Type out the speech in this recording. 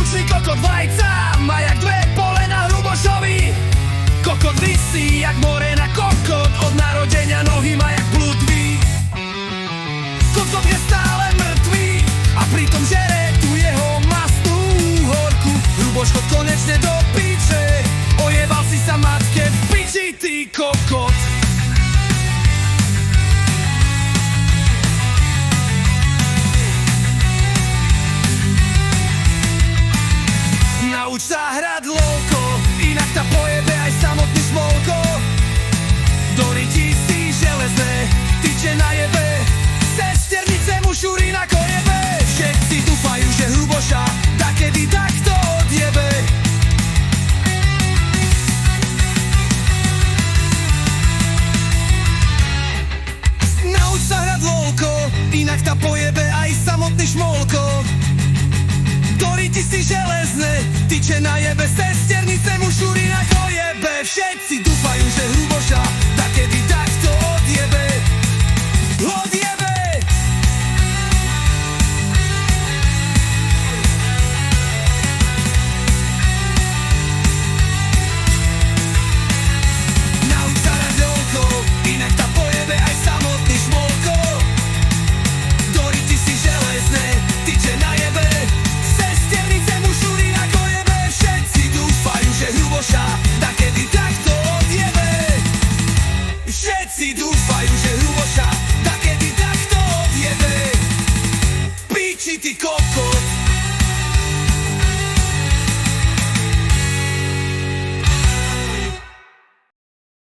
Tučný kokot vajca má jak dve pole na Hrubošovi. Kokot visí jak more na kokot, od narodenia nohy má jak bludvý. Kokot je stále mŕtvý a pritom žere tu jeho mastnú horku. Hruboško konečne do piče, ojebal si sa matke v piči, ty kokot. Nauč sa hrať lolko, inak ta pojebe aj samotný smolko. Do ryti si železné, tyče na jebe, sesternice mu šúri na kojebe. Všetci dúfajú, že Hruboša takedy takto odjebe. Nauč sa hrať lolko, inak ta pojebe aj samotný šmolko. Do ryti si železné, tyče na jebe, sesternice mu šúri na kojebe. Všetci dúfajú, že Hruboša takedy takto odjebe. Odjebe! Nauč sa hrať lolko, inak ta pojebe aj samotný šmolko. Do ryti si železné, tyče na jebe, sesternice mu šúri na kojebe. Všetci dúfajú, že Hruboša takedy takto odjebe. Všetci dúfajú, že Hruboša takedy takto odjebe. Piči, ty kokot.